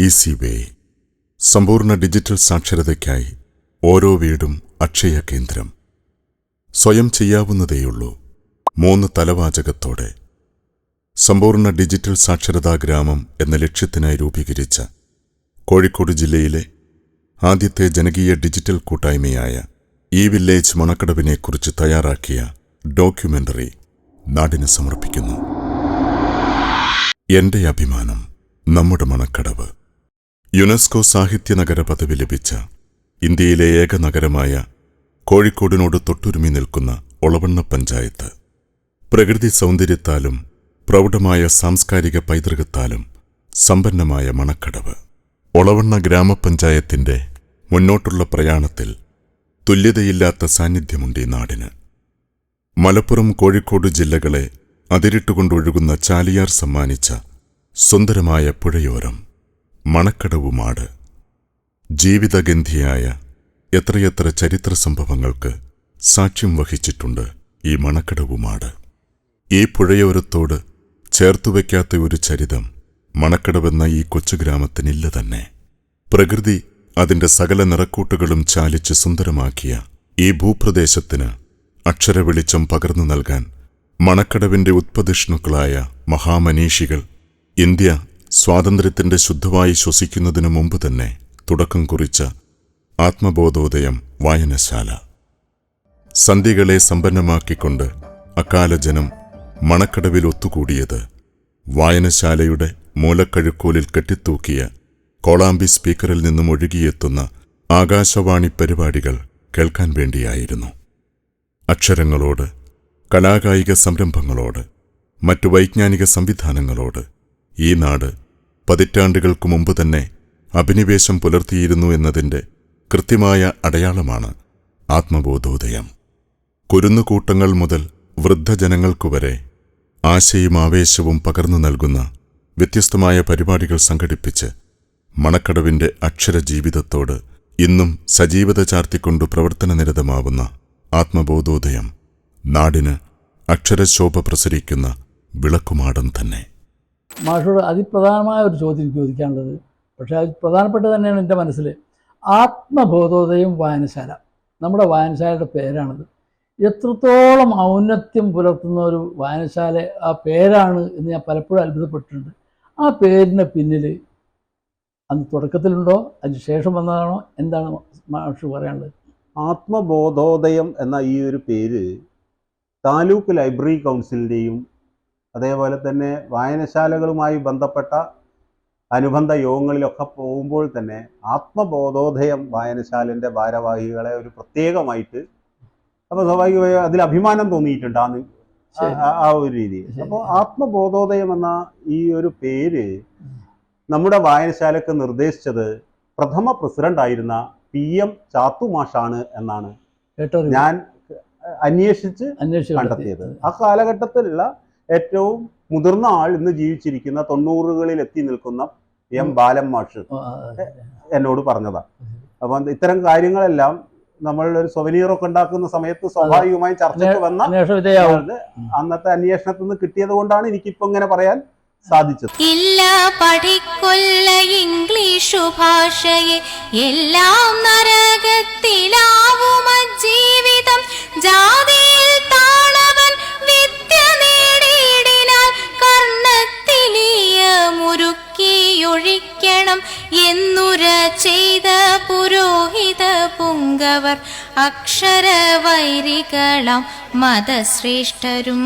Easy way. സമ്പൂർണ്ണ digital സാക്ഷരതയ്ക്കായി ഓരോ വീടും അക്ഷയ കേന്ദ്രം. സ്വയം ചെയ്യാവുന്നതേയുള്ളൂ. 3 തലവാചകത്തോടെ സമ്പൂർണ്ണ ഡിജിറ്റൽ സാക്ഷരതാ ഗ്രാമം എന്ന ലക്ഷ്യത്തിനായി രൂപീകരിച്ച കോഴിക്കോട് ജില്ലയിലെ ആദ്യത്തെ ജനകീയ ഡിജിറ്റൽ കൂട്ടായ്മയായ ഈ വില്ലേജ് മണക്കടവിനെക്കുറിച്ച് തയ്യാറാക്കിയ ഡോക്യുമെന്ററി നാടിന് സമർപ്പിക്കുന്നു. എന്റെ അഭിമാനം, നമ്മുടെ മണക്കടവ്. യുനെസ്കോ സാഹിത്യ നഗര പദവി ലഭിച്ച ഇന്ത്യയിലെ ഏക നഗരമായ കോഴിക്കോടിനോട് തൊട്ടുരുമി നിൽക്കുന്ന ഒളവണ്ണ പഞ്ചായത്ത്, പ്രകൃതി സൗന്ദര്യത്താലും പ്രൗഢമായ സാംസ്കാരിക പൈതൃകത്താലും സമ്പന്നമായ മണക്കടവ്. ഒളവണ്ണ ഗ്രാമപഞ്ചായത്തിന്റെ മുന്നോട്ടുള്ള പ്രയാണത്തിൽ തുല്യതയില്ലാത്ത സാന്നിധ്യമുണ്ട് ഈ നാടിന്. മലപ്പുറം, കോഴിക്കോട് ജില്ലകളെ അതിരിട്ടുകൊണ്ടൊഴുകുന്ന ചാലിയാർ സമ്മാനിച്ച സുന്ദരമായ പുഴയോരം മണക്കടവുമാട്. ജീവിതഗന്ധിയായ എത്രയെത്ര ചരിത്ര സംഭവങ്ങൾക്ക് സാക്ഷ്യം വഹിച്ചിട്ടുണ്ട് ഈ മണക്കടവുമാട്. ഈ പുഴയോരത്തോട് ചേർത്തുവയ്ക്കാത്ത ഒരു ചരിതം മണക്കടവെന്ന ഈ കൊച്ചുഗ്രാമത്തിനില്ല തന്നെ. പ്രകൃതി അതിന്റെ സകല നിറക്കൂട്ടുകളും ചാലിച്ച് സുന്ദരമാക്കിയ ഈ ഭൂപ്രദേശത്തിന് അക്ഷരവെളിച്ചം പകർന്നു നൽകാൻ മണക്കടവിന്റെ ഉത്പതിഷ്ണുക്കളായ മഹാമനീഷികൾ ഇന്ത്യ സ്വാതന്ത്ര്യത്തിന്റെ ശുദ്ധവായു ശ്വസിക്കുന്നതിനു മുമ്പ് തന്നെ തുടക്കം കുറിച്ച ആത്മബോധോദയം വായനശാല. സന്ധ്യകളെ സമ്പന്നമാക്കിക്കൊണ്ട് അക്കാല ജനം മണക്കടവിൽ ഒത്തുകൂടിയത് വായനശാലയുടെ മൂലക്കഴുക്കോലിൽ കെട്ടിത്തൂക്കിയ കോളാമ്പി സ്പീക്കറിൽ നിന്നും ഒഴുകിയെത്തുന്ന ആകാശവാണി പരിപാടികൾ കേൾക്കാൻ വേണ്ടിയായിരുന്നു. അക്ഷരങ്ങളോട്, കലാകായിക സംരംഭങ്ങളോട്, മറ്റു വൈജ്ഞാനിക സംവിധാനങ്ങളോട് ഈ നാട് പതിറ്റാണ്ടുകൾക്കു മുമ്പ് തന്നെ അഭിനിവേശം പുലർത്തിയിരുന്നു എന്നതിന്റെ കൃത്യമായ അടയാളമാണ് ആത്മബോധോദയം. കുരുന്നുകൂട്ടങ്ങൾ മുതൽ വൃദ്ധജനങ്ങൾക്കുവരെ ആശയും ആവേശവും പകർന്നു നൽകുന്ന വ്യത്യസ്തമായ പരിപാടികൾ സംഘടിപ്പിച്ച് മണക്കടവിന്റെ അക്ഷരജീവിതത്തോട് ഇന്നും സജീവത ചാർത്തിക്കൊണ്ടു പ്രവർത്തനനിരതമാവുന്ന ആത്മബോധോദയം നാടിന് അക്ഷരശോഭ പ്രസരിക്കുന്ന വിളക്കുമാടം തന്നെ. മാഷോട് അതിപ്രധാനമായ ഒരു ചോദ്യം ചോദിക്കാനുള്ളത്, പക്ഷേ അത് പ്രധാനപ്പെട്ടത് തന്നെയാണ് എൻ്റെ മനസ്സിൽ. ആത്മബോധോദയം വായനശാല, നമ്മുടെ വായനശാലയുടെ പേരാണത്. എത്രത്തോളം ഔന്നത്യം പുലർത്തുന്ന ഒരു വായനശാല ആ പേരാണ് എന്ന് ഞാൻ പലപ്പോഴും അത്ഭുതപ്പെട്ടിട്ടുണ്ട്. ആ പേരിന് പിന്നിൽ അന്ന് തുടക്കത്തിലുണ്ടോ, അതിന് ശേഷം വന്നതാണോ, എന്താണ് മാഷ് പറയാനുള്ളത്? ആത്മബോധോദയം എന്ന ഈ ഒരു പേര് താലൂക്ക് ലൈബ്രറി കൗൺസിലിൻ്റെയും അതേപോലെ തന്നെ വായനശാലകളുമായി ബന്ധപ്പെട്ട അനുബന്ധ യോഗങ്ങളിലൊക്കെ പോകുമ്പോൾ തന്നെ ആത്മബോധോദയം വായനശാലൻ്റെ ഭാരവാഹികളെ ഒരു പ്രത്യേകമായിട്ട്, അപ്പോൾ സ്വാഭാവികമായി അതിൽ അഭിമാനം തോന്നിയിട്ടുണ്ടാന്ന് ആ ഒരു രീതിയിൽ. അപ്പോൾ ആത്മബോധോദയം എന്ന ഈ ഒരു പേര് നമ്മുടെ വായനശാലക്ക് നിർദ്ദേശിച്ചത് പ്രഥമ പ്രസിഡന്റായിരുന്ന PM ചാത്തുമാഷാണ് എന്നാണ് ഞാൻ അന്വേഷിച്ച് കണ്ടെത്തിയത്. ആ കാലഘട്ടത്തിലുള്ള ഏറ്റവും മുതിർന്ന ആൾ ഇന്ന് ജീവിച്ചിരിക്കുന്ന 90കളിൽ എത്തി നിൽക്കുന്ന M ബാലൻ മാഷ് എന്നോട് പറഞ്ഞതാണ്. അപ്പം ഇത്തരം കാര്യങ്ങളെല്ലാം നമ്മൾ ഒരു സൊവനീറൊക്കെ ഉണ്ടാക്കുന്ന സമയത്ത് സ്വാഭാവികമായും ചർച്ചയ്ക്ക് വന്ന അന്നത്തെ അന്വേഷണത്തിൽ നിന്ന് കിട്ടിയത് കൊണ്ടാണ് എനിക്കിപ്പോ ഇങ്ങനെ പറയാൻ സാധിച്ചത്. ഇല്ല പഠിക്കൊല്ല ഇംഗ്ലീഷു ഭാഷയെ, എല്ലാം നരകത്തിലാവുമ ജീവിതം. ജാതിയിൽ താണവൻ വിദ്യ നേടിയിടിനാൽ കർണത്തിലിയ മുറുക്കിയൊഴിക്കണം എന്നുര ചെയ്ത പുരോഹിത പുങ്കവർ അക്ഷരവൈരികളാം മതശ്രേഷ്ഠരും.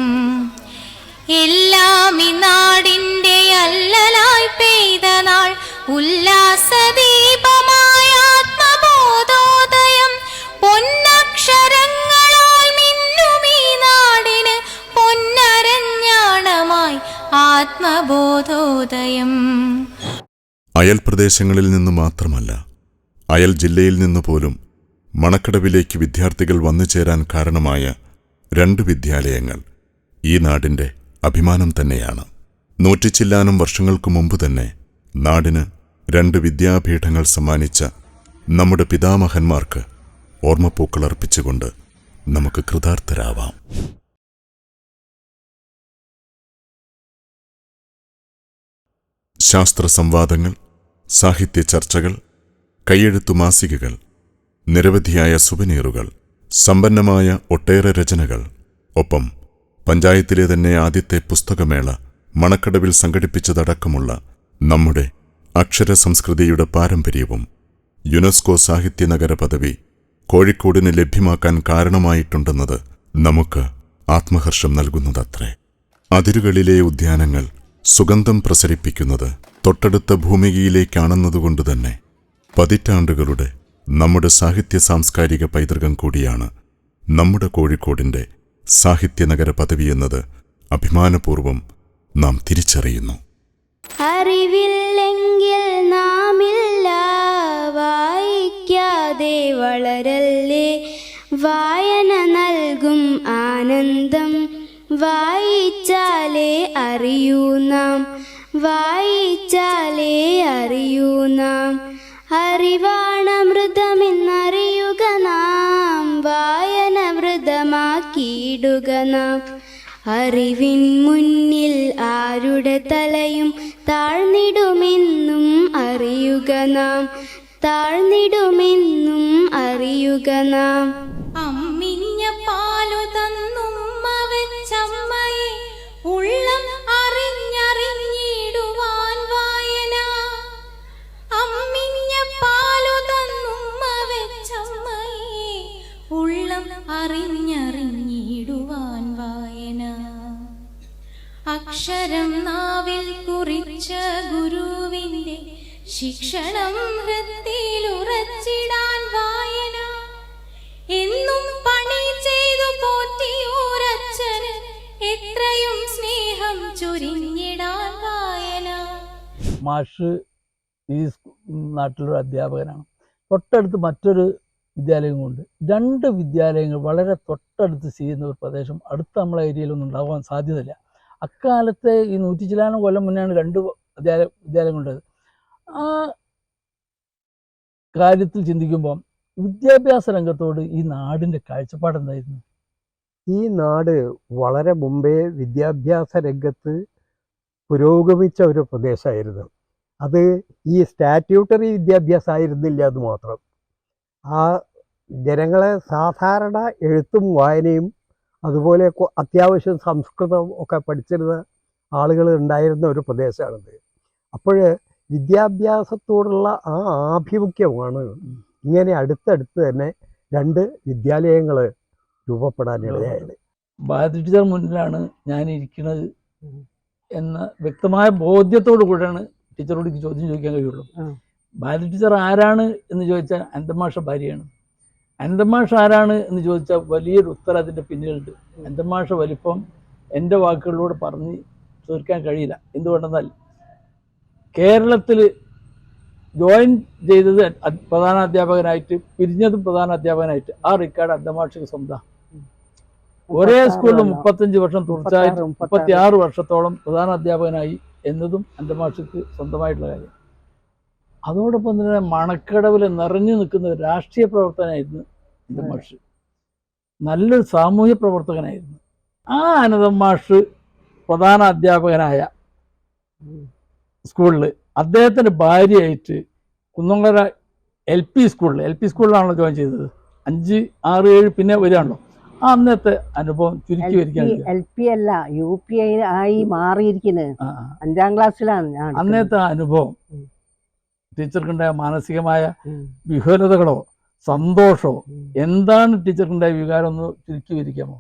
എല്ലാം ഈ നാടിൻ്റെ അല്ലലായി പെയ്ത നാൾ, ഉല്ലാസദീപമായ ആത്മബോധോദയം. പൊന്നക്ഷരങ്ങളാൽ മിന്നും ഈ നാടിന് പൊന്നരഞ്ഞാണമായി ആത്മബോധോദയം. അയൽ പ്രദേശങ്ങളിൽ നിന്ന് മാത്രമല്ല, അയൽ ജില്ലയിൽ നിന്ന് പോലും മണക്കടവിലേക്ക് വിദ്യാർത്ഥികൾ വന്നുചേരാൻ കാരണമായ 2 വിദ്യാലയങ്ങൾ ഈ നാടിന്റെ അഭിമാനം തന്നെയാണ്. 100 ചില്ലാനം വർഷങ്ങൾക്കു മുമ്പ് തന്നെ നാടിന് 2 വിദ്യാപീഠങ്ങൾ സമ്മാനിച്ച നമ്മുടെ പിതാമഹന്മാർക്ക് ഓർമ്മപ്പൂക്കൾ അർപ്പിച്ചുകൊണ്ട് നമുക്ക് കൃതാർത്ഥരാവാം. ശാസ്ത്ര സംവാദങ്ങൾ, സാഹിത്യ ചർച്ചകൾ, കൈയെഴുത്തു മാസികകൾ, നിരവധിയായ സുവനീറുകൾ, സമ്പന്നമായ ഒട്ടേറെ രചനകൾ, ഒപ്പം പഞ്ചായത്തിലെ തന്നെ ആദ്യത്തെ പുസ്തകമേള മണക്കടവിൽ സംഘടിപ്പിച്ചതടക്കമുള്ള നമ്മുടെ അക്ഷരസംസ്കൃതിയുടെ പാരമ്പര്യവും യുനെസ്കോ സാഹിത്യനഗര പദവി കോഴിക്കോടിന് ലഭ്യമാക്കാൻ കാരണമായിട്ടുണ്ടെന്നത് നമുക്ക് ആത്മഹർഷം നൽകുന്നതത്രേ. അതിരുകളിലെ ഉദ്യാനങ്ങൾ സുഗന്ധം പ്രസരിപ്പിക്കുന്നത് തൊട്ടടുത്ത ഭൂമികയിലേക്കാണെന്നതുകൊണ്ടുതന്നെ പതിറ്റാണ്ടുകളുടെ നമ്മുടെ സാഹിത്യ സാംസ്കാരിക പൈതൃകം കൂടിയാണ് നമ്മുടെ കോഴിക്കോടിന്റെ സാഹിത്യനഗര പദവിയെന്നത് അഭിമാനപൂർവം നാം തിരിച്ചറിയുന്നു. അറിവില്ലെങ്കിൽ നാമില്ല, വായിക്കാതെ വളരല്ലേ, വായന നൽകും ആനന്ദം, വായിച്ചാലേ അറിയൂ നാം, വായിച്ചാലേ അറിയൂ നാം. അറിവാണമൃതമെന്നറിയുക നാം, വായന വ്രതമാക്കിയിടുക നാം. അറിവിൻ മുന്നിൽ ആരുടെ തലയും താഴ്ന്നിടുമെന്നും അറിയുക നാം, താഴ്ന്നിടുമെന്നും അറിയുക നാം. അമ്മിഞ്ഞ പാലു തന്നുമ്മ വെച്ചമ്മയെ ഉള്ളം അറിഞ്ഞറിഞ്ഞിടുവാൻ വായന. അമ്മിഞ്ഞ പാലു തന്നുമ്മ വെച്ചമ്മയെ ഉള്ളം അറിഞ്ഞറിഞ്ഞിടുവാൻ വായന. അക്ഷരം നാവിൽ കുറിച്ച ഗുരുവിൻ്റെ ശിക്ഷണം ഹൃത്തിലുറച്ചിടാൻ വായന. എന്നും പണി ചെയ്തു പോറ്റിയോരച്ഛന് എത്രയും സ്നേഹം ചൊരിഞ്ഞിടാൻ വായന. മാഷ് ഈ നാട്ടിലൊരു അധ്യാപകനാണ്. തൊട്ടടുത്ത് മറ്റൊരു വിദ്യാലയങ്ങളുണ്ട്. 2 വിദ്യാലയങ്ങൾ വളരെ തൊട്ടടുത്ത് ചെയ്യുന്ന ഒരു പ്രദേശം അടുത്ത നമ്മളെ ഏരിയയിലൊന്നും ഉണ്ടാകാൻ സാധ്യതയില്ല. അക്കാലത്തെ ഈ 100 ചില്ലാനം കൊല്ലം മുന്നെയാണ് 2 വിദ്യാലയങ്ങളുള്ളത്. ആ കാര്യത്തിൽ ചിന്തിക്കുമ്പോൾ വിദ്യാഭ്യാസ രംഗത്തോട് ഈ നാടിൻ്റെ കാഴ്ചപ്പാട് എന്തായിരുന്നു? ഈ നാട് വളരെ മുമ്പേ വിദ്യാഭ്യാസ രംഗത്ത് പുരോഗമിച്ച ഒരു പ്രദേശമായിരുന്നു. അത് ഈ സ്റ്റാറ്റ്യൂട്ടറി വിദ്യാഭ്യാസം ആയിരുന്നില്ല എന്ന് മാത്രം. ആ ജനങ്ങളെ സാധാരണ എഴുത്തും വായനയും അതുപോലെ അത്യാവശ്യം സംസ്കൃതം ഒക്കെ പഠിച്ചിരുന്ന ആളുകൾ ഉണ്ടായിരുന്ന ഒരു പ്രദേശമാണിത്. അപ്പോൾ വിദ്യാഭ്യാസത്തോടുള്ള ആ ആഭിമുഖ്യമാണ് ഇങ്ങനെ അടുത്തടുത്ത് തന്നെ 2 വിദ്യാലയങ്ങൾ രൂപപ്പെടാനിടയായത്. ഭാരതി ടീച്ചർ മുന്നിലാണ് ഞാൻ ഇരിക്കുന്നത് എന്ന വ്യക്തമായ ബോധ്യത്തോടു കൂടെയാണ് ടീച്ചറോട് എനിക്ക് ചോദ്യം ചോദിക്കാൻ കഴിയുള്ളൂ. ഭാരതി ടീച്ചർ ആരാണ് എന്ന് ചോദിച്ചാൽ അനന്തമാഷ ഭാര്യയാണ്. അനന്തമാഷ ആരാണ് എന്ന് ചോദിച്ചാൽ വലിയൊരു ഉത്തരം അതിൻ്റെ പിന്നിലുണ്ട്. അനന്തമാഷ വലിപ്പം എൻ്റെ വാക്കുകളിലൂടെ പറഞ്ഞ് തീർക്കാൻ കഴിയില്ല. എന്തുകൊണ്ടെന്നാൽ കേരളത്തിൽ ജോയിൻ ചെയ്തത് പ്രധാന അധ്യാപകനായിട്ട്, പിരിഞ്ഞതും പ്രധാന അധ്യാപകനായിട്ട്, ആ റെക്കോർഡ് അനന്തമാഷയ്ക്ക് സ്വന്തം. ഒരേ സ്കൂളിൽ 35 വർഷം തുടർച്ചയായിട്ട് 36 വർഷത്തോളം പ്രധാന അധ്യാപകനായി എന്നതും അനന്തമാഷയ്ക്ക് സ്വന്തമായിട്ടുള്ള കാര്യം. അതോടൊപ്പം തന്നെ മണക്കടവിൽ നിറഞ്ഞു നിൽക്കുന്ന ഒരു രാഷ്ട്രീയ പ്രവർത്തകനായിരുന്നു അനന്തമാഷ്. നല്ലൊരു സാമൂഹ്യ പ്രവർത്തകനായിരുന്നു. ആ അനന്തമാഷ് പ്രധാന അധ്യാപകനായ സ്കൂളിൽ അദ്ദേഹത്തിൻ്റെ ഭാര്യയായിട്ട് കുന്നംകുള LP സ്കൂളിലാണല്ലോ ജോയിൻ ചെയ്തത്. 5, 6, 7 പിന്നെ വരികയാണല്ലോ. ആ അന്നത്തെ അനുഭവം ചുരുക്കി വരികയാണ്. LP അല്ല UP ആയി മാറിയിരിക്കുന്നത്. 5ാം ക്ലാസ്സിലാണ് ഞാൻ. അന്നത്തെ അനുഭവം ടീച്ചർക്കുണ്ടായ മാനസികമായ വിഹ്വലതകളോ സന്തോഷമോ എന്താണ് ടീച്ചർക്കുണ്ടായ വികാരം ഒന്ന് ചുരുക്കി വരിക്കാമോ?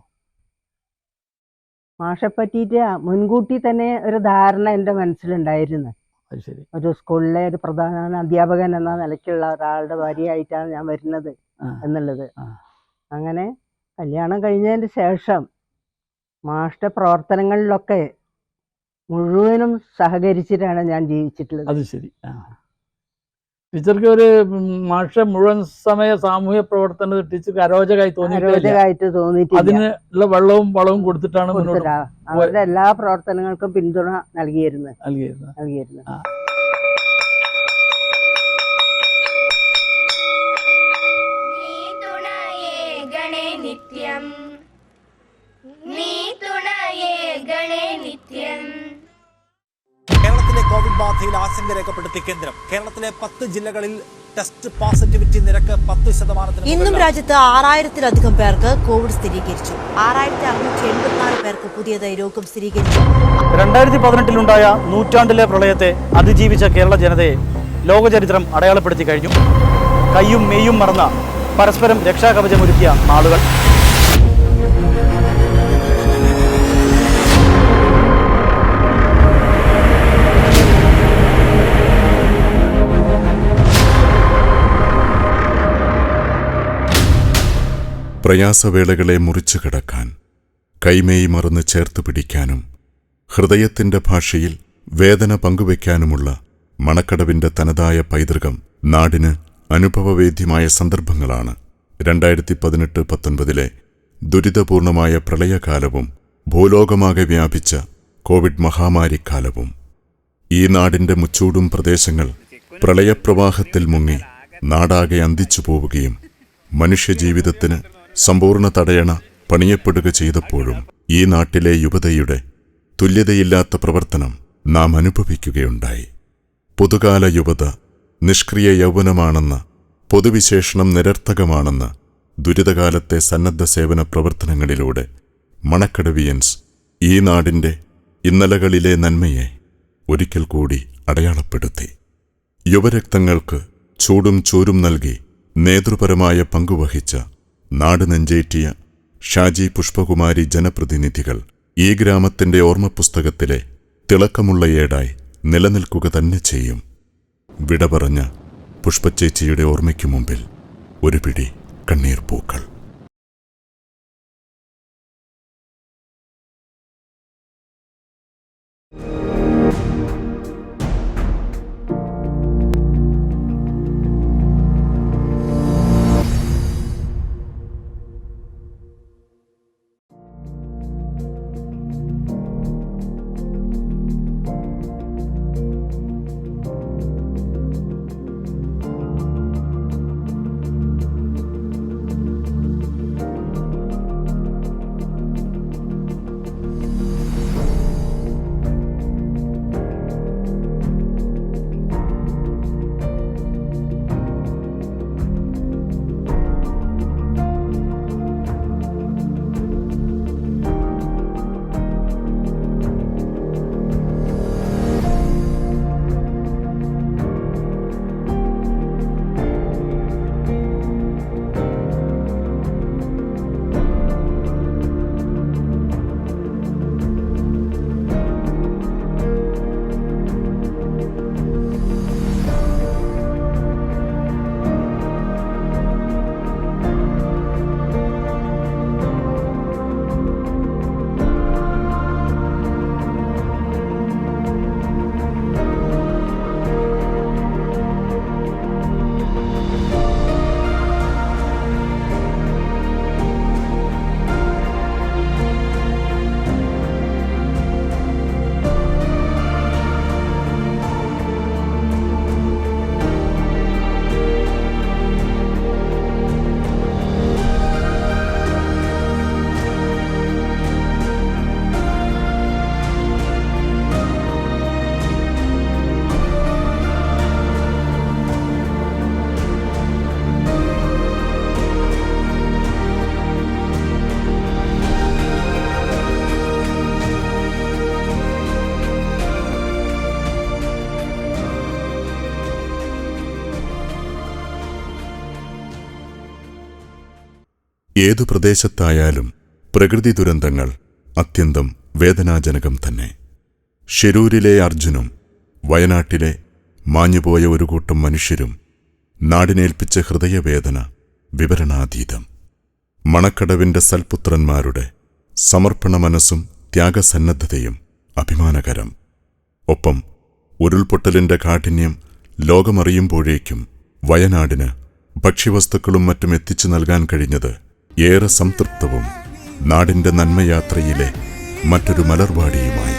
മാഷെ പറ്റിയിട്ട് മുൻകൂട്ടി തന്നെ ഒരു ധാരണ എൻ്റെ മനസ്സിലുണ്ടായിരുന്നു. അത് ശരി. ഒരു സ്കൂളിലെ ഒരു പ്രധാന അധ്യാപകൻ എന്ന നിലയ്ക്കുള്ള ഒരാളുടെ ഭാര്യയായിട്ടാണ് ഞാൻ വരുന്നത് എന്നുള്ളത്. അങ്ങനെ കല്യാണം കഴിഞ്ഞതിന് ശേഷം മാഷിന്റെ പ്രവർത്തനങ്ങളിലൊക്കെ മുഴുവനും സഹകരിച്ചിട്ടാണ് ഞാൻ ജീവിച്ചിട്ടുള്ളത്. അത് ശരി. ടീച്ചർക്ക് ഒരു മാഷ മുഴുവൻ സമയ സാമൂഹ്യ പ്രവർത്തനത്തിൽ ടീച്ചർക്ക് അരോചകമായിട്ട് തോന്നിയിട്ടില്ല. അതിനുള്ള വെള്ളവും വളവും കൊടുത്തിട്ടാണ് അവരുടെ എല്ലാ പ്രവർത്തനങ്ങൾക്കും പിന്തുണ നൽകിയിരുന്നു. കേരളത്തിലെ കോവിഡ് കോവിഡ് ബാധയിൽ ആശങ്ക രേഖപ്പെടുത്തി കേന്ദ്രം. കേരളത്തിലെ 10 ജില്ലകളിൽ ടെസ്റ്റ് പോസിറ്റിവിറ്റി നിരക്ക് 10%. ഇന്നും രാജ്യത്ത് 6000-ലധികം പേർക്ക് കോവിഡ് സ്ഥിരീകരിച്ചു. 6684 പേർക്ക് പുതിയതായി രോഗം സ്ഥിരീകരിച്ചു. 2018-ലുണ്ടായ നൂറ്റാണ്ടിലെ പ്രളയത്തെ അതിജീവിച്ച കേരള ജനതയെ ലോകചരിത്രം അടയാളപ്പെടുത്തി കഴിഞ്ഞു. കയ്യും മെയ്യും മറന്ന പരസ്പരം രക്ഷാകവചമൊരുക്കിയ നാളുകൾ. പ്രയാസവേളകളെ മുറിച്ചു കിടക്കാൻ, കൈമേയി മറന്ന് ചേർത്ത് പിടിക്കാനും, ഹൃദയത്തിന്റെ ഭാഷയിൽ വേദന പങ്കുവയ്ക്കാനുമുള്ള മണക്കടവിന്റെ തനതായ പൈതൃകം നാടിന് അനുഭവവേദ്യമായ സന്ദർഭങ്ങളാണ് 2018-19 ദുരിതപൂർണമായ പ്രളയകാലവും ഭൂലോകമാകെ വ്യാപിച്ച കോവിഡ് മഹാമാരിക്കാലവും. ഈ നാടിന്റെ മുച്ചൂടും പ്രദേശങ്ങൾ പ്രളയപ്രവാഹത്തിൽ മുങ്ങി നാടാകെ അന്തിച്ചു പോവുകയും മനുഷ്യജീവിതത്തിന് സമ്പൂർണ്ണ തടയണ പണിയപ്പെടുക ചെയ്തപ്പോഴും ഈ നാട്ടിലെ യുവതയുടെ തുല്യതയില്ലാത്ത പ്രവർത്തനം നാം അനുഭവിക്കുകയുണ്ടായി. പുതുകാല യുവത നിഷ്ക്രിയ യൗവനമാണെന്ന പൊതുവിശേഷണം നിരർത്ഥകമാണെന്ന് ദുരിതകാലത്തെ സന്നദ്ധ സേവന പ്രവർത്തനങ്ങളിലൂടെ മണക്കടവിയൻസ് ഈ നാടിന്റെ ഇന്നലകളിലെ നന്മയെ ഒരിക്കൽ കൂടി അടയാളപ്പെടുത്തി. യുവരക്തങ്ങൾക്ക് ചൂടും ചൂരും നൽകി നേതൃപരമായ പങ്കുവഹിച്ച നാട് നെഞ്ചേറ്റിയ ഷാജി പുഷ്പകുമാരി ജനപ്രതിനിധികൾ ഈ ഗ്രാമത്തിന്റെ ഓർമ്മപുസ്തകത്തിലെ തിളക്കമുള്ള ഏടായി നിലനിൽക്കുക തന്നെ ചെയ്യും. വിട പറഞ്ഞ പുഷ്പച്ചേച്ചിയുടെ ഓർമ്മയ്ക്കു മുമ്പിൽ ഒരു പിടി കണ്ണീർ പൂക്കൾ. ഏതു പ്രദേശത്തായാലും പ്രകൃതി ദുരന്തങ്ങൾ അത്യന്തം വേദനാജനകം തന്നെ. ഷിരൂരിലെ അർജുനും വയനാട്ടിലെ മാഞ്ഞുപോയ ഒരു കൂട്ടം മനുഷ്യരും നാടിനേൽപ്പിച്ച ഹൃദയവേദന വിവരണാതീതം. മണക്കടവിന്റെ സൽപുത്രന്മാരുടെ സമർപ്പണ മനസ്സും ത്യാഗസന്നദ്ധതയും അഭിമാനകരം. ഒപ്പം ഉരുൾപൊട്ടലിന്റെ കാഠിന്യം ലോകമറിയുമ്പോഴേക്കും വയനാടിന് ഭക്ഷ്യവസ്തുക്കളും മറ്റും എത്തിച്ചു നൽകാൻ കഴിഞ്ഞത് ഏറെ സംതൃപ്തവും നാടിന്റെ നന്മയാത്രയിലെ മറ്റൊരു മലർവാടിയുമായി.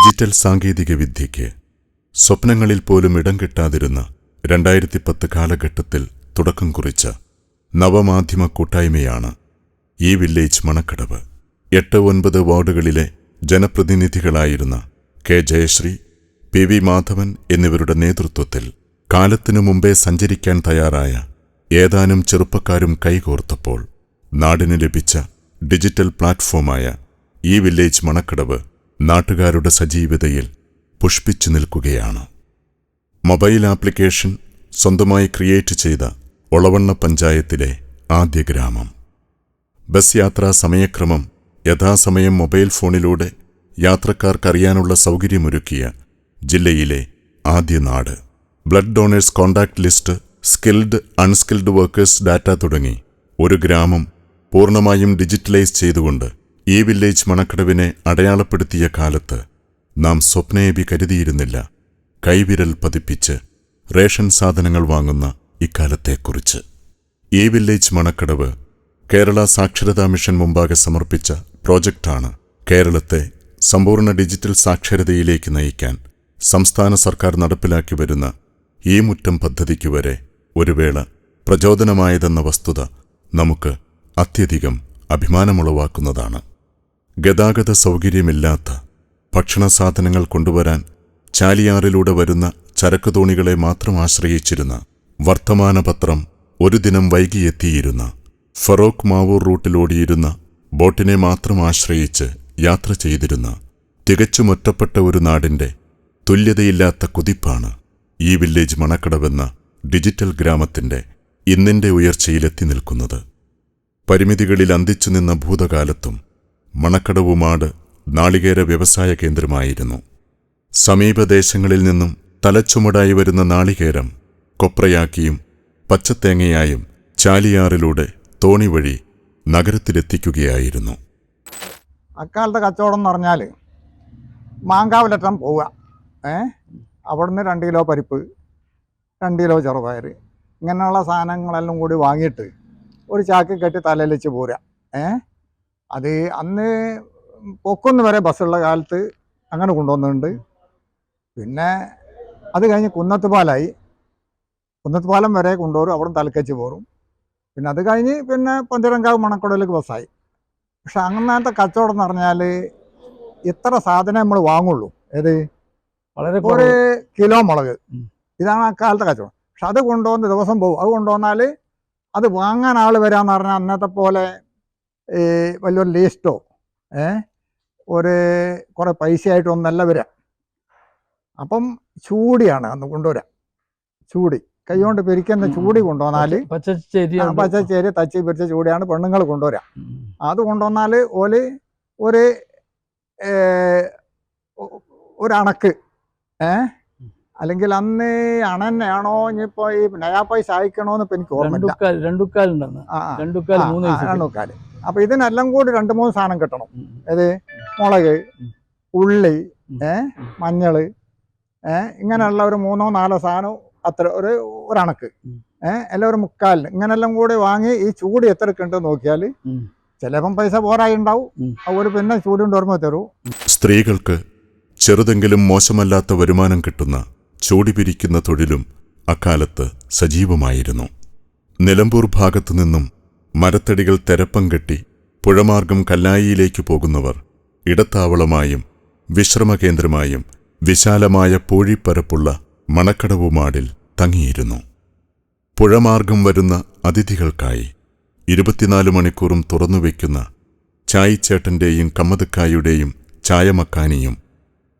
ഡിജിറ്റൽ സാങ്കേതിക വിദ്യയ്ക്ക് സ്വപ്നങ്ങളിൽ പോലും ഇടം കിട്ടാതിരുന്ന 2010 കാലഘട്ടത്തിൽ തുടക്കം കുറിച്ച നവമാധ്യമ കൂട്ടായ്മയാണ് ഈ വില്ലേജ് മണക്കടവ്. 8-9 വാർഡുകളിലെ ജനപ്രതിനിധികളായിരുന്ന K Jayasree, P V Madhavan എന്നിവരുടെ നേതൃത്വത്തിൽ കാലത്തിനു മുമ്പേ സഞ്ചരിക്കാൻ തയ്യാറായ ഏതാനും ചെറുപ്പക്കാരും കൈകോർത്തപ്പോൾ നാടിന് ലഭിച്ച ഡിജിറ്റൽ പ്ലാറ്റ്ഫോമായ ഈ വില്ലേജ് മണക്കടവ് നാട്ടുകാരുടെ സജീവതയിൽ പുഷ്പിച്ചു നിൽക്കുകയാണ്. മൊബൈൽ ആപ്ലിക്കേഷൻ സ്വന്തമായി ക്രിയേറ്റ് ചെയ്ത ഒളവണ്ണ പഞ്ചായത്തിലെ ആദ്യ ഗ്രാമം. ബസ് യാത്രാ സമയക്രമം യഥാസമയം മൊബൈൽ ഫോണിലൂടെ യാത്രക്കാർക്കറിയാനുള്ള സൗകര്യമൊരുക്കിയ ജില്ലയിലെ ആദ്യ നാട്. Blood donors contact list, skilled unskilled workers data തുടങ്ങി ഒരു ഗ്രാമം പൂർണ്ണമായും ഡിജിറ്റലൈസ് ചെയ്തുകൊണ്ട് ഈ വില്ലേജ് മണക്കടവിനെ അടയാളപ്പെടുത്തിയ കാലത്ത് നാം സ്വപ്നേബി കരുതിയിരുന്നില്ല കൈവിരൽ പതിപ്പിച്ച് റേഷൻ സാധനങ്ങൾ വാങ്ങുന്ന ഇക്കാലത്തെക്കുറിച്ച്. ഈ വില്ലേജ് മണക്കടവ് കേരള സാക്ഷരതാ മിഷൻ മുമ്പാകെ സമർപ്പിച്ച പ്രോജക്റ്റാണ് കേരളത്തെ സമ്പൂർണ്ണ ഡിജിറ്റൽ സാക്ഷരതയിലേക്ക് നയിക്കാൻ സംസ്ഥാന സർക്കാർ നടപ്പിലാക്കി വരുന്ന ഈ മുറ്റം പദ്ധതിക്കു വരെ ഒരു വേള പ്രചോദനമായതെന്ന വസ്തുത നമുക്ക് അത്യധികം അഭിമാനമുളവാക്കുന്നതാണ്. ഗതാഗത സൗകര്യമില്ലാത്ത ഭക്ഷണ സാധനങ്ങൾ കൊണ്ടുവരാൻ ചാലിയാറിലൂടെ വരുന്ന ചരക്കുതോണികളെ മാത്രം ആശ്രയിച്ചിരുന്ന, വർത്തമാനപത്രം ഒരു ദിനം വൈകിയെത്തിയിരുന്ന, ഫറോക്ക് മാവൂർ റൂട്ടിലോടിയിരുന്ന ബോട്ടിനെ മാത്രം ആശ്രയിച്ച് യാത്ര ചെയ്തിരുന്ന തികച്ചും ഒറ്റപ്പെട്ട ഒരു നാടിന്റെ തുല്യതയില്ലാത്ത കുതിപ്പാണ് ഈ വില്ലേജ് മണക്കടവെന്ന ഡിജിറ്റൽ ഗ്രാമത്തിന്റെ ഇന്നിന്റെ ഉയർച്ചയിലെത്തി നിൽക്കുന്നത്. പരിമിതികളിൽ അന്തിച്ചു നിന്ന ഭൂതകാലത്തും മണക്കടവുമാട് നാളികേര വ്യവസായ കേന്ദ്രമായിരുന്നു. സമീപദേശങ്ങളിൽ നിന്നും തലച്ചുമടായി വരുന്ന നാളികേരം കൊപ്രയാക്കിയും പച്ചത്തേങ്ങയായും ചാലിയാറിലൂടെ തോണി വഴി നഗരത്തിലെത്തിക്കുകയായിരുന്നു. അക്കാലത്തെ കച്ചവടം എന്ന് പറഞ്ഞാൽ മാങ്കാവിലറ്റം പോവുക, അവിടുന്ന് 2 കിലോ പരിപ്പ്, 2 കിലോ ചെറുപയർ, ഇങ്ങനെയുള്ള സാധനങ്ങളെല്ലാം കൂടി വാങ്ങിയിട്ട് ഒരു ചാക്ക് കെട്ടി തലയിൽ വെച്ച് പോരുക. അത് അന്ന് പൊക്കുന്ന് വരെ ബസ്സുള്ള കാലത്ത് അങ്ങനെ കൊണ്ടുവന്നിട്ടുണ്ട്. പിന്നെ അത് കഴിഞ്ഞ് കുന്നത്തുപാലം വരെ കൊണ്ടുവരും, അവിടെ തലക്കച്ച് പോരും. പിന്നെ അത് കഴിഞ്ഞ് പിന്നെ പന്തിരങ്കാവ് മണക്കടവിലേക്ക് ബസ്സായി. പക്ഷെ അങ്ങനത്തെ കച്ചവടം എന്ന് പറഞ്ഞാൽ ഇത്ര സാധനം നമ്മൾ വാങ്ങുള്ളൂ. ഏത് വളരെ 1 കിലോ മുളക്, ഇതാണ് അക്കാലത്തെ കച്ചവടം. പക്ഷെ അത് കൊണ്ടുവന്ന് ദിവസം പോകും. അത് കൊണ്ടുവന്നാൽ അത് വാങ്ങാൻ ആൾ വരാന്ന് പറഞ്ഞാൽ അന്നത്തെ പോലെ വലിയൊരു ലീസ്റ്റോ കുറേ പൈസയായിട്ടൊന്നല്ല വരിക. അപ്പം ചൂടിയാണ് അന്ന് കൊണ്ടുവരിക. ചൂടി കൈകൊണ്ട് പിരിക്കുന്ന ചൂടി കൊണ്ടുവന്നാൽ പച്ചച്ചേരി തച്ചി പിരിച്ച ചൂടിയാണ് പെണ്ണുങ്ങൾ കൊണ്ടുവരിക. അത് കൊണ്ടുവന്നാൽ ഒരു അണക്ക്, അല്ലെങ്കിൽ അന്ന് അണന്നെയാണോ ഇനിയിപ്പോ ഈ നയാ പൈസ അയക്കണോന്ന് ഇപ്പൊ എനിക്ക് ഓർമ്മയില്ല. 2 അപ്പൊ ഇതിനെല്ലാം കൂടി 2-3 സാധനം കിട്ടണം. ഏത് മുളക്, ഉള്ളി, മഞ്ഞള്, ഇങ്ങനെയുള്ള ഒരു 3-4 സാധനം, അത്ര ഒരണക്ക്, എല്ലാം ഒരു 3/4, ഇങ്ങനെല്ലാം കൂടി വാങ്ങി ഈ ചൂട് എത്രയൊക്കെ ഉണ്ട് നോക്കിയാൽ ചിലപ്പം പൈസ പോരായി ഉണ്ടാവും. അവർ പിന്നെ ചൂടുകൊണ്ട് ഓർമ്മ തരൂ. സ്ത്രീകൾക്ക് ചെറുതെങ്കിലും മോശമല്ലാത്ത വരുമാനം കിട്ടുന്ന ചൂടി പിരിക്കുന്ന തൊഴിലും അക്കാലത്ത് സജീവമായിരുന്നു. നിലമ്പൂർ ഭാഗത്തു നിന്നും മരത്തടികൾ തെരപ്പം കെട്ടി പുഴമാർഗം കല്ലായിയിലേക്ക് പോകുന്നവർ ഇടത്താവളമായും വിശ്രമകേന്ദ്രമായും വിശാലമായ പൂഴിപ്പരപ്പുള്ള മണക്കടവുമാടിൽ തങ്ങിയിരുന്നു. പുഴമാർഗം വരുന്ന അതിഥികൾക്കായി 24 മണിക്കൂറും തുറന്നുവെക്കുന്ന ചായിച്ചേട്ടന്റെയും കമ്മതക്കായുടെയും ചായമക്കാനിയും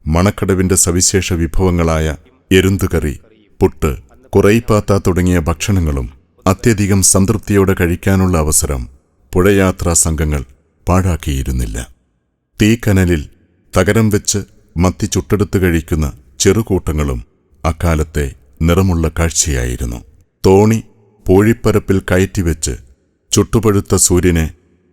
മണക്കടവിന്റെ സവിശേഷ വിഭവങ്ങളായ എരുന്തുകറി, പുട്ട്, കുറൈപ്പാത്ത തുടങ്ങിയ ഭക്ഷണങ്ങളും അത്യധികം സംതൃപ്തിയോടെ കഴിക്കാനുള്ള അവസരം പുഴയാത്രാ സംഘങ്ങൾ പാഴാക്കിയിരുന്നില്ല. തീക്കനലിൽ തകരം വെച്ച് മത്തി ചുട്ടെടുത്ത് കഴിക്കുന്ന ചെറുകൂട്ടങ്ങളും അക്കാലത്തെ നിറമുള്ള കാഴ്ചയായിരുന്നു. തോണി പൂഴിപ്പരപ്പിൽ കയറ്റിവെച്ച് ചുട്ടുപഴുത്ത സൂര്യനെ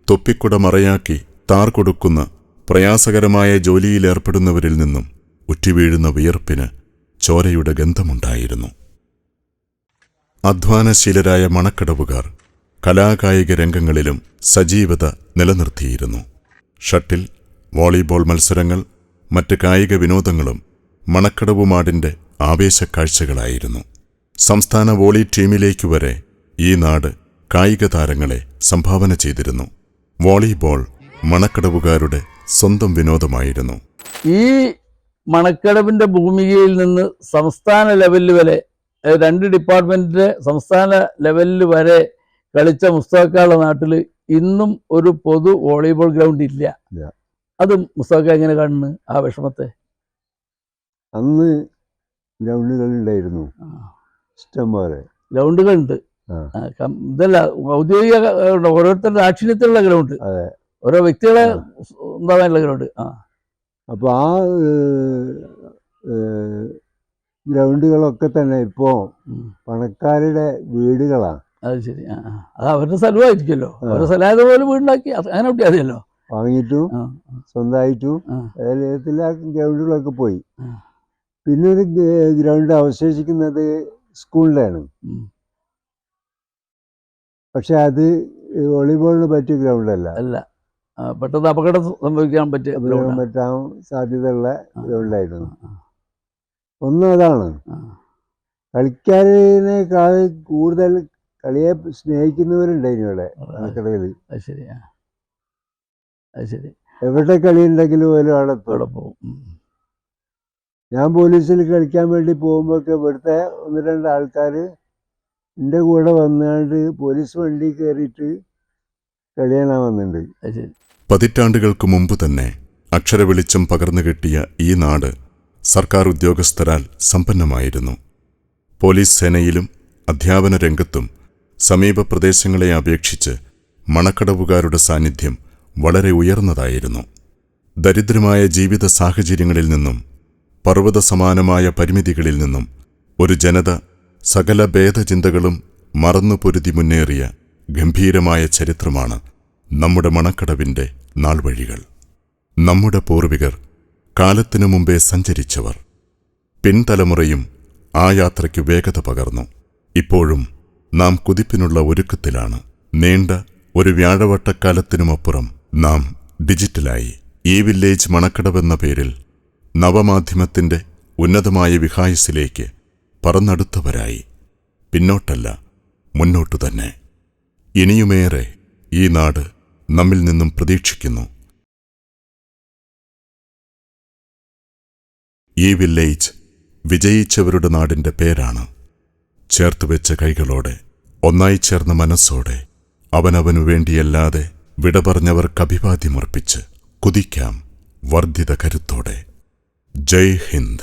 തൊപ്പിക്കുട മറയാക്കി താർ കൊടുക്കുന്ന പ്രയാസകരമായ ജോലിയിലേർപ്പെടുന്നവരിൽ നിന്നും ഉറ്റിവീഴുന്ന വിയർപ്പിന് ചോരയുടെ ഗന്ധമുണ്ടായിരുന്നു. അധ്വാനശീലരായ മണക്കടവുകാർ കലാകായിക രംഗങ്ങളിലും സജീവത നിലനിർത്തിയിരുന്നു. ഷട്ടിൽ, വോളിബോൾ മത്സരങ്ങൾ, മറ്റ് കായിക വിനോദങ്ങളും മണക്കടവുമാടിന്റെ ആവേശക്കാഴ്ചകളായിരുന്നു. സംസ്ഥാന വോളി ടീമിലേക്കു വരെ ഈ നാട് കായിക താരങ്ങളെ സംഭാവന ചെയ്തിരുന്നു. വോളിബോൾ മണക്കടവുകാരുടെ സ്വന്തം വിനോദമായിരുന്നു. ഈ മണക്കടവിൻ്റെ ഭൂമികയിൽ നിന്ന് സംസ്ഥാന ലെവലിൽ വരെ 2 ഡിപ്പാർട്ട്മെൻറ്റിൻ്റെ സംസ്ഥാന ലെവലിൽ വരെ കളിച്ച മുസ്തഫയുടെ നാട്ടിൽ ഇന്നും ഒരു പൊതു വോളിബോൾ ഗ്രൗണ്ട് ഇല്ല. അത് മുസ്തഫ എങ്ങനെ കാണുന്നു ആ വിഷമത്തെ? അന്ന് ഗ്രൗണ്ടുകളുണ്ടായിരുന്നു, ഇഷ്ടംപോലെ ഗ്രൗണ്ടുകളുണ്ട്. ഇതല്ല ഔദ്യോഗിക ഓരോരുത്തരുടെ ദാക്ഷിണ്യത്തിലുള്ള ഗ്രൗണ്ട്, ഓരോ വ്യക്തികളെ ഉണ്ടാകാനുള്ള ഗ്രൗണ്ട്. അപ്പോൾ ആ ഗ്രൗണ്ടുകളൊക്കെ തന്നെ ഇപ്പോൾ പണക്കാരുടെ വീടുകളാണ്. അത് ശരി. അത് അവരുടെ സ്ഥലമായിരിക്കുമല്ലോ, അവരുടെ സ്ഥലമായത് പോലെ വീടുണ്ടാക്കി അങ്ങനെ കുട്ടി മതിയല്ലോ. വാങ്ങിയിട്ടും സ്വന്തമായിട്ടും എല്ലാ ഗ്രൗണ്ടുകളൊക്കെ പോയി. പിന്നെ ഒരു ഗ്രൗണ്ട് അവശേഷിക്കുന്നത് സ്കൂളിലാണ്. പക്ഷെ അത് വോളിബോളിന് പറ്റിയ ഗ്രൗണ്ടല്ല, അല്ല. പെട്ടെന്ന് അപകടം സംഭവിക്കാൻ പറ്റാൻ സാധ്യതയുള്ള ഗ്രൗണ്ടായിരുന്നു. ഒന്നതാണ്, കളിക്കാരേക്കാൾ കൂടുതൽ കളിയെ സ്നേഹിക്കുന്നവരുണ്ടായിരുന്നു ഇവിടെ മണക്കടവിൽ. എവിടെ കളി ഉണ്ടെങ്കിലും പോലും അവിടെ പോകും. ഞാൻ പോലീസിൽ കളിക്കാൻ വേണ്ടി പോകുമ്പോഴൊക്കെ ഇവിടുത്തെ 1-2 ആൾക്കാർ എൻ്റെ കൂടെ വന്നാണ്ട് പോലീസ് വണ്ടി കയറിയിട്ട് കളിയാനാ വന്നിട്ടുണ്ട്. പതിറ്റാണ്ടുകൾക്ക് മുമ്പ് തന്നെ അക്ഷരവെളിച്ചം പകർന്നു കിട്ടിയ ഈ നാട് സർക്കാർ ഉദ്യോഗസ്ഥരാൽ സമ്പന്നമായിരുന്നു. പോലീസ് സേനയിലും അധ്യാപന രംഗത്തും സമീപ പ്രദേശങ്ങളെ അപേക്ഷിച്ച് മണക്കടവുകാരുടെ സാന്നിധ്യം വളരെ ഉയർന്നതായിരുന്നു. ദരിദ്രമായ ജീവിത സാഹചര്യങ്ങളിൽ നിന്നും പർവ്വത സമാനമായ പരിമിതികളിൽ നിന്നും ഒരു ജനത സകല ഭേദചിന്തകളും മറന്നു പൊരുതി മുന്നേറിയ ഗംഭീരമായ ചരിത്രമാണ് നമ്മുടെ മണക്കടവിൻ്റെ നാൾവഴികൾ. നമ്മുടെ പൂർവികർ, കാലത്തിനു മുമ്പേ സഞ്ചരിച്ചവർ. പിൻതലമുറയും ആ യാത്രയ്ക്ക് വേഗത പകർന്നു. ഇപ്പോഴും നാം കുതിപ്പിനുള്ള ഒരുക്കത്തിലാണ്. നീണ്ട ഒരു വ്യാഴവട്ടക്കാലത്തിനുമപ്പുറം നാം ഡിജിറ്റലായി. ഈ വില്ലേജ് മണക്കടവെന്ന പേരിൽ നവമാധ്യമത്തിൻ്റെ ഉന്നതമായ വിഹായസിലേക്ക് പറന്നടുത്തവരായി. പിന്നോട്ടല്ല, മുന്നോട്ടു തന്നെ. ഇനിയുമേറെ ഈ നാട് നമ്മിൽ നിന്നും പ്രതീക്ഷിക്കുന്നു. ഈ വില്ലേജ് വിജയിച്ചവരുടെ നാടിൻ്റെ പേരാണ്. ചേർത്തുവെച്ച കൈകളോടെ, ഒന്നായി ചേർന്ന മനസ്സോടെ, അവനവനു വേണ്ടിയല്ലാതെ വിട പറഞ്ഞവർക്ക് അഭിവാദ്യമർപ്പിച്ച് കുതിക്കാം വർദ്ധിത കരുത്തോടെ. ജയ് ഹിന്ദ്.